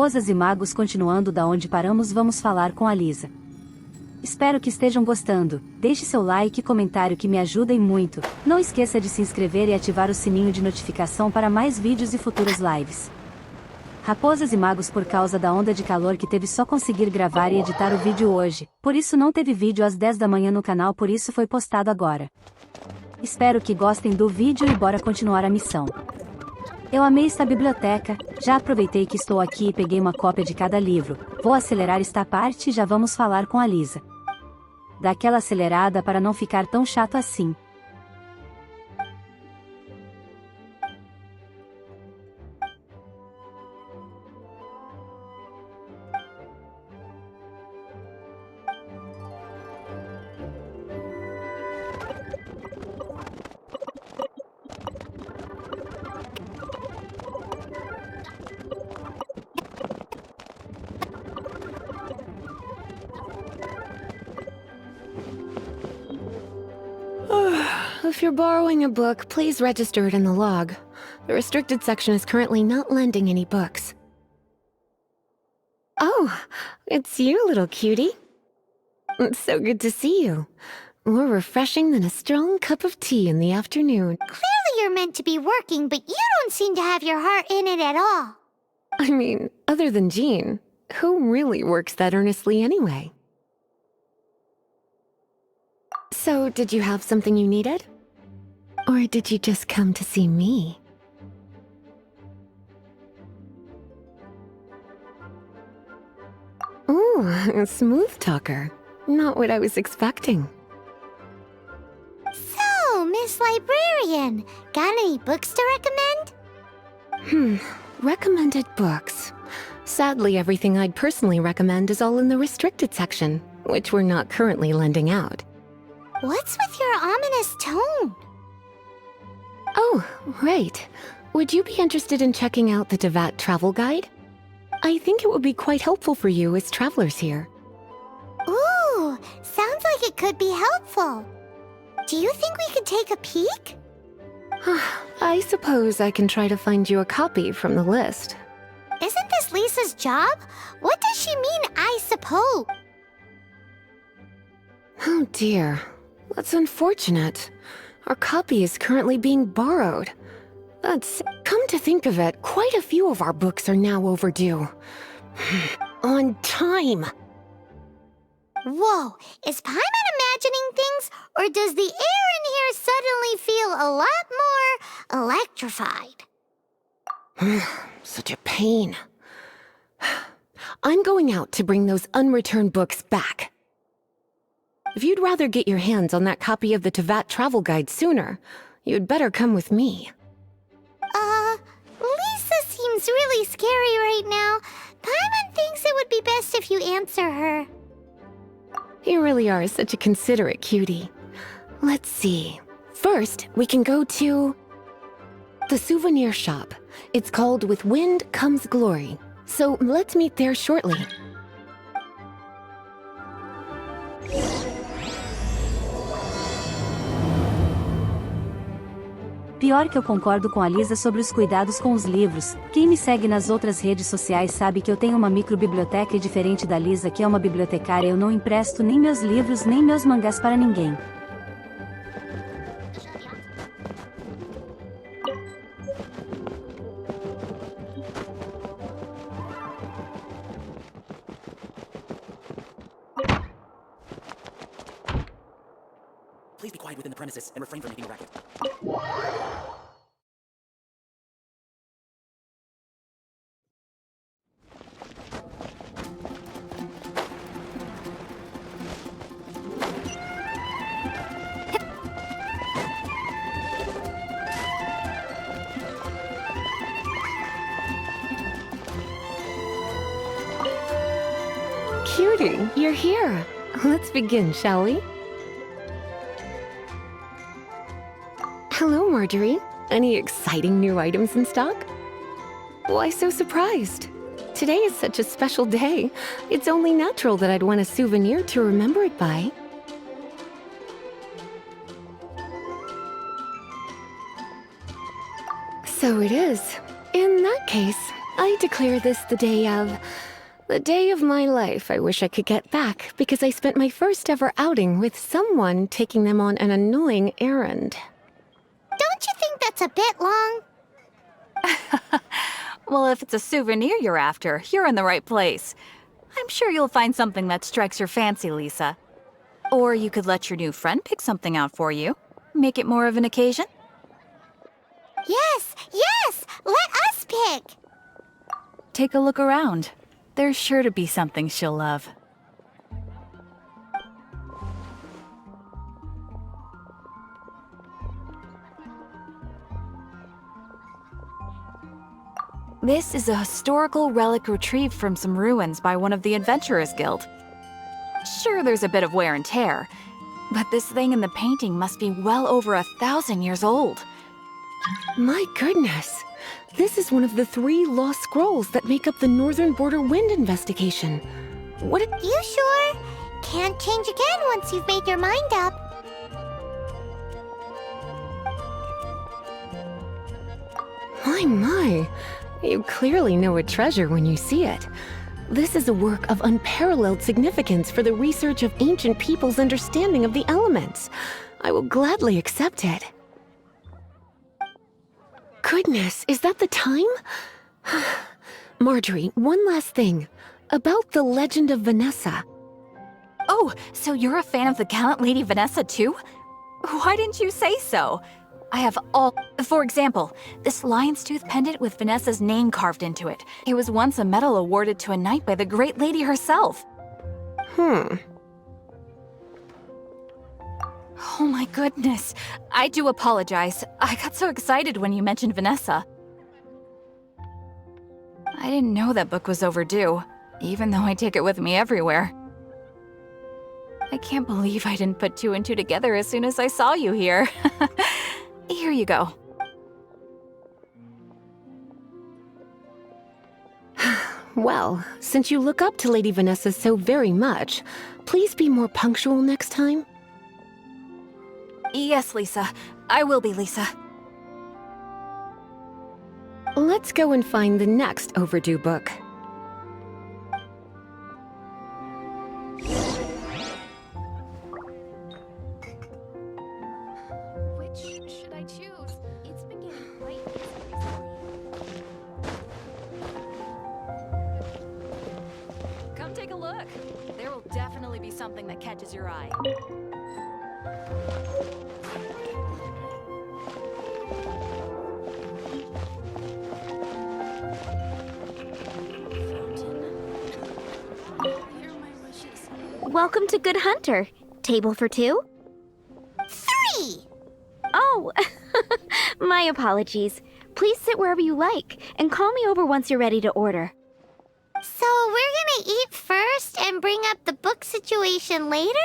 Raposas e magos, continuando da onde paramos, vamos falar com a Lisa. Espero que estejam gostando. Deixe seu like e comentário que me ajudem muito. Não esqueça de se inscrever e ativar o sininho de notificação para mais vídeos e futuras lives. Raposas e magos, por causa da onda de calor que teve, só conseguir gravar e editar o vídeo hoje. Por isso não teve vídeo às 10 da manhã no canal, por isso foi postado agora. Espero que gostem do vídeo e bora continuar a missão. Eu amei esta biblioteca, já aproveitei que estou aqui e peguei uma cópia de cada livro. Vou acelerar esta parte e já vamos falar com a Lisa. Dá aquela acelerada para não ficar tão chato assim. If you're borrowing a book, please register it in the log. The restricted section is currently not lending any books. Oh, it's you, little cutie. It's so good to see you. More refreshing than a strong cup of tea in the afternoon. Clearly you're meant to be working, but you don't seem to have your heart in it at all. I mean, other than Jean, who really works that earnestly anyway? So, did you have something you needed? Or did you just come to see me? Ooh, a smooth talker. Not what I was expecting. So, Miss Librarian, got any books to recommend? Recommended books. Sadly, everything I'd personally recommend is all in the restricted section, which we're not currently lending out. What's with your ominous tone? Oh, right. Would you be interested in checking out the Devat travel guide? I think it would be quite helpful for you as travelers here. Ooh, sounds like it could be helpful. Do you think we could take a peek? I suppose I can try to find you a copy from the list. Isn't this Lisa's job? What does she mean, I suppose? Oh dear. That's unfortunate. Our copy is currently being borrowed. Come to think of it, quite a few of our books are now overdue. On time! Whoa, is Paimon imagining things, or does the air in here suddenly feel a lot more electrified? Such a pain. I'm going out to bring those unreturned books back. If you'd rather get your hands on that copy of the Tevat travel guide sooner, you'd better come with me. Lisa seems really scary right now. Paimon thinks it would be best if you answer her. You really are such a considerate cutie. Let's see. First, we can go to the souvenir shop. It's called With Wind Comes Glory. So let's meet there shortly. Pior que eu concordo com a Lisa sobre os cuidados com os livros. Quem me segue nas outras redes sociais sabe que eu tenho uma microbiblioteca e, diferente da Lisa, que é uma bibliotecária, eu não empresto nem meus livros nem meus mangás para ninguém. Please be quiet within the premises and refrain from making a racket. Cutie, you're here. Let's begin, shall we? Hello, Marjorie. Any exciting new items in stock? Why so surprised? Today is such a special day. It's only natural that I'd want a souvenir to remember it by. So it is. In that case, I declare this the day of my life I wish I could get back because I spent my first ever outing with someone taking them on an annoying errand. Don't you think that's a bit long? Well, if it's a souvenir you're after, you're in the right place. I'm sure you'll find something that strikes your fancy, Lisa. Or you could let your new friend pick something out for you. Make it more of an occasion. Yes, yes! Let us pick! Take a look around. There's sure to be something she'll love. This is a historical relic retrieved from some ruins by one of the Adventurers Guild. Sure, there's a bit of wear and tear, but this thing in the painting must be well over 1,000 years old. My goodness! This is one of the 3 lost scrolls that make up the Northern Border Wind investigation. What a... You sure? Can't change again once you've made your mind up. My. You clearly know a treasure when you see it. This is a work of unparalleled significance for the research of ancient people's understanding of the elements. I will gladly accept it. Goodness, is that the time? Marjorie, one last thing. About the legend of Vanessa. Oh, so you're a fan of the gallant Lady Vanessa too? Why didn't you say so? I have all... For example, this lion's tooth pendant with Vanessa's name carved into it. It was once a medal awarded to a knight by the great lady herself. Hmm. Oh my goodness. I do apologize. I got so excited when you mentioned Vanessa. I didn't know that book was overdue, even though I take it with me everywhere. I can't believe I didn't put 2 and 2 together as soon as I saw you here. Here you go. Well, since you look up to Lady Vanessa so very much, please be more punctual next time. Yes, Lisa. I will be, Lisa. Let's go and find the next overdue book. Which should I choose? It's been getting quite busy recently. Come take a look. There will definitely be something that catches your eye. Welcome to Good Hunter. Table for 2? 3! Oh, my apologies. Please sit wherever you like, and call me over once you're ready to order. So we're gonna eat first and bring up the book situation later?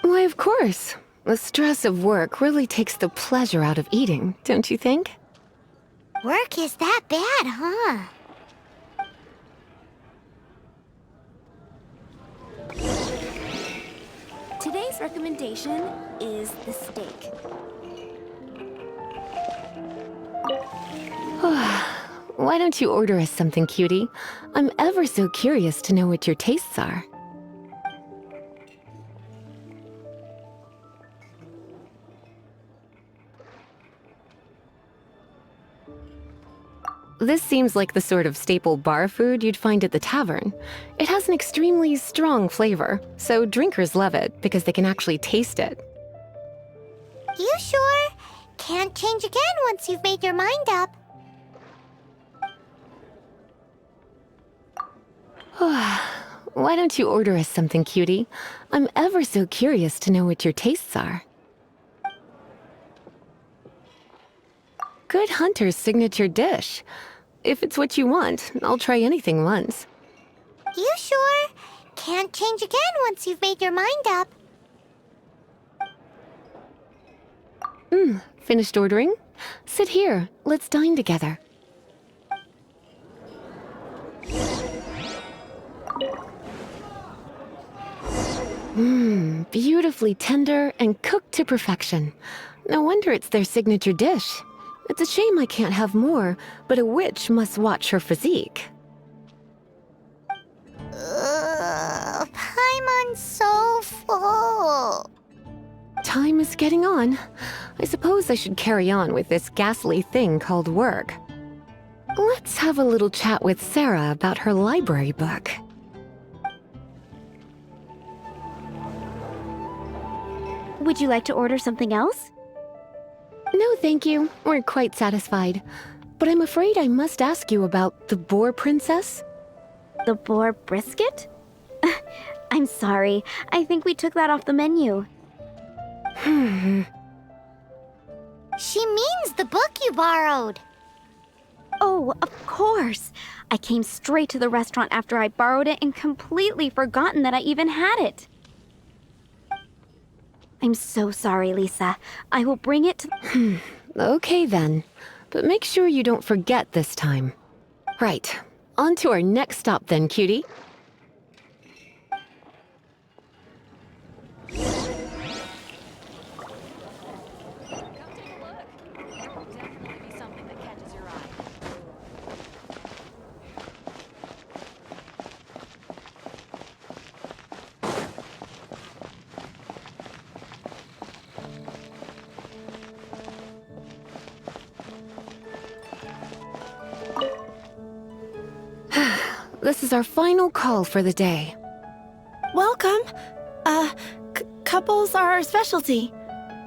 Why, of course. The stress of work really takes the pleasure out of eating, don't you think? Work is that bad, huh? Today's recommendation is the steak. Why don't you order us something, cutie? I'm ever so curious to know what your tastes are. This seems like the sort of staple bar food you'd find at the tavern. It has an extremely strong flavor, so drinkers love it because they can actually taste it. You sure? Can't change again once you've made your mind up. Why don't you order us something, cutie? I'm ever so curious to know what your tastes are. Good Hunter's signature dish. If it's what you want, I'll try anything once. You sure? Can't change again once you've made your mind up. Finished ordering? Sit here. Let's dine together. Beautifully tender and cooked to perfection. No wonder it's their signature dish. It's a shame I can't have more, but a witch must watch her physique. Paimon's so full. Time is getting on. I suppose I should carry on with this ghastly thing called work. Let's have a little chat with Sarah about her library book. Would you like to order something else? No, thank you. We're quite satisfied. But I'm afraid I must ask you about the boar princess. The boar brisket? I'm sorry. I think we took that off the menu. She means the book you borrowed. Oh, of course. I came straight to the restaurant after I borrowed it and completely forgotten that I even had it. I'm so sorry, Lisa. I will bring it to... Okay then. But make sure you don't forget this time. Right. On to our next stop then, cutie. This is our final call for the day. Welcome. Couples are our specialty.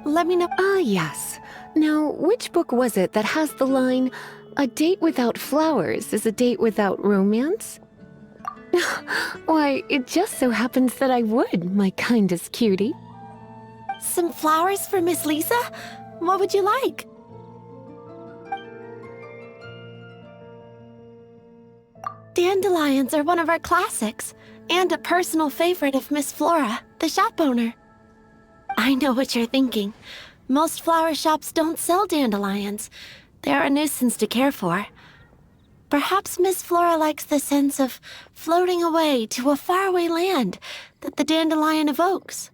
Let me know. Yes. Now, which book was it that has the line, "A date without flowers is a date without romance"? Why, it just so happens that I would, my kindest cutie. Some flowers for Miss Lisa? What would you like? Dandelions are one of our classics, and a personal favorite of Miss Flora, the shop owner. I know what you're thinking. Most flower shops don't sell dandelions. They're a nuisance to care for. Perhaps Miss Flora likes the sense of floating away to a faraway land that the dandelion evokes.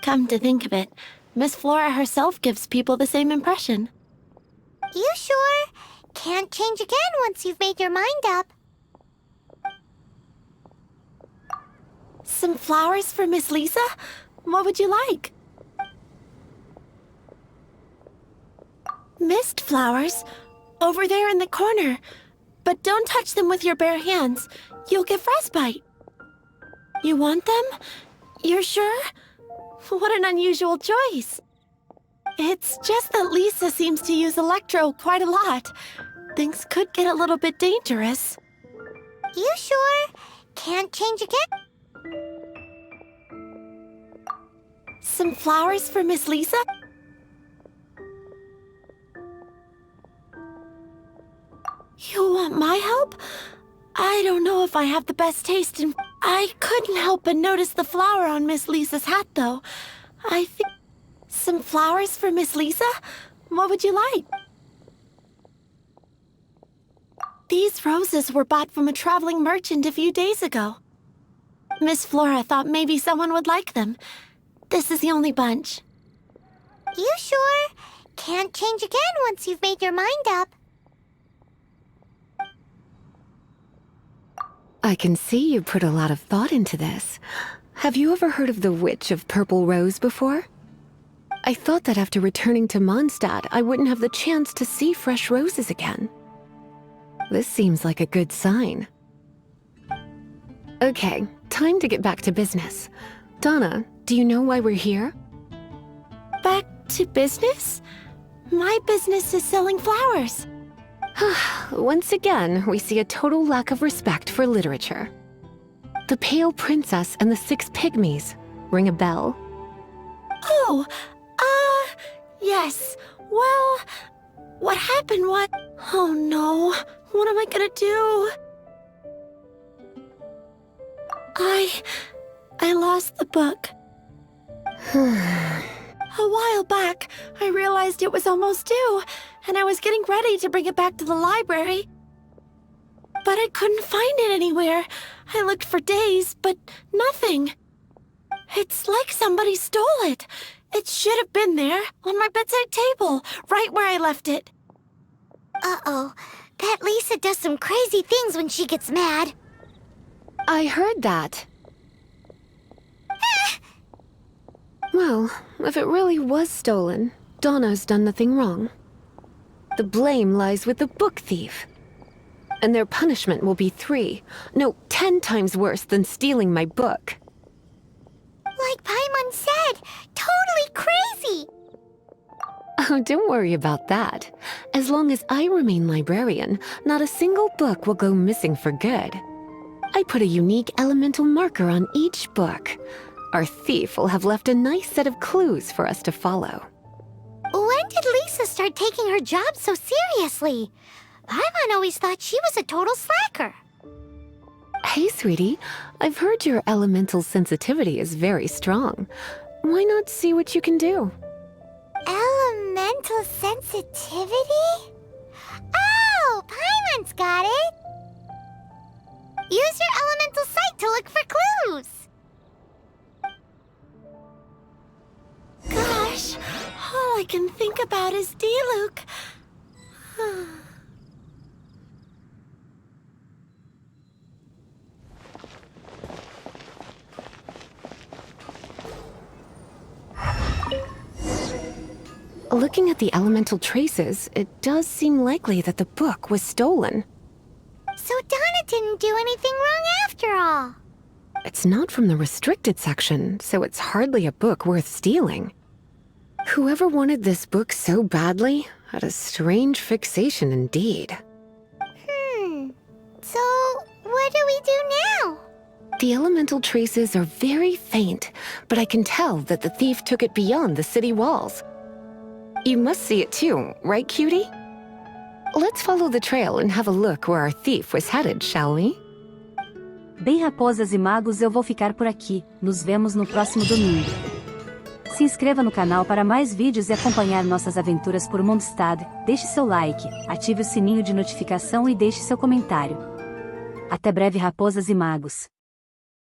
Come to think of it, Miss Flora herself gives people the same impression. You sure? Can't change again once you've made your mind up. Some flowers for Miss Lisa? What would you like? Mist flowers? Over there in the corner. But don't touch them with your bare hands. You'll get frostbite. You want them? You're sure? What an unusual choice. It's just that Lisa seems to use electro quite a lot. Things could get a little bit dangerous. You sure? Can't change again? Some flowers for Miss Lisa? You want my help? I don't know if I have the best taste in... I couldn't help but notice the flower on Miss Lisa's hat, though. I think... Some flowers for Miss Lisa? What would you like? These roses were bought from a traveling merchant a few days ago. Miss Flora thought maybe someone would like them. This is the only bunch. You sure? Can't change again once you've made your mind up. I can see you put a lot of thought into this. Have you ever heard of the Witch of Purple Rose before? I thought that after returning to Mondstadt, I wouldn't have the chance to see fresh roses again. This seems like a good sign. Okay, time to get back to business. Donna, do you know why we're here? Back to business? My business is selling flowers. Once again, we see a total lack of respect for literature. The Pale Princess and the Six Pygmies. Ring a bell? Oh, yes. Well, what happened? Oh no, what am I gonna do? I lost the book. A while back, I realized it was almost due, and I was getting ready to bring it back to the library. But I couldn't find it anywhere. I looked for days, but nothing. It's like somebody stole it. It should have been there, on my bedside table, right where I left it. Uh-oh. That Lisa does some crazy things when she gets mad. I heard that. Well, if it really was stolen, Donna's done nothing wrong. The blame lies with the book thief. And their punishment will be 10 times worse than stealing my book. Like Paimon said, totally crazy. Oh, don't worry about that. As long as I remain librarian, not a single book will go missing for good. I put a unique elemental marker on each book. Our thief will have left a nice set of clues for us to follow. When did Lisa start taking her job so seriously? Paimon always thought she was a total slacker. Hey, sweetie. I've heard your elemental sensitivity is very strong. Why not see what you can do? Elemental sensitivity? Oh, Paimon's got it. Use your elemental sight to look for clues. Gosh, all I can think about is Diluc. Looking at the elemental traces, it does seem likely that the book was stolen. So Donna didn't do anything wrong after all. It's not from the restricted section, so it's hardly a book worth stealing. Whoever wanted this book so badly had a strange fixation indeed. So what do we do now? The elemental traces are very faint, but I can tell that the thief took it beyond the city walls. You must see it too, right, cutie? Let's follow the trail and have a look where our thief was headed, shall we? Bem, raposas e magos, eu vou ficar por aqui. Nos vemos no próximo domingo. Se inscreva no canal para mais vídeos e acompanhar nossas aventuras por Mondstadt. Deixe seu like, ative o sininho de notificação e deixe seu comentário. Até breve, raposas e magos.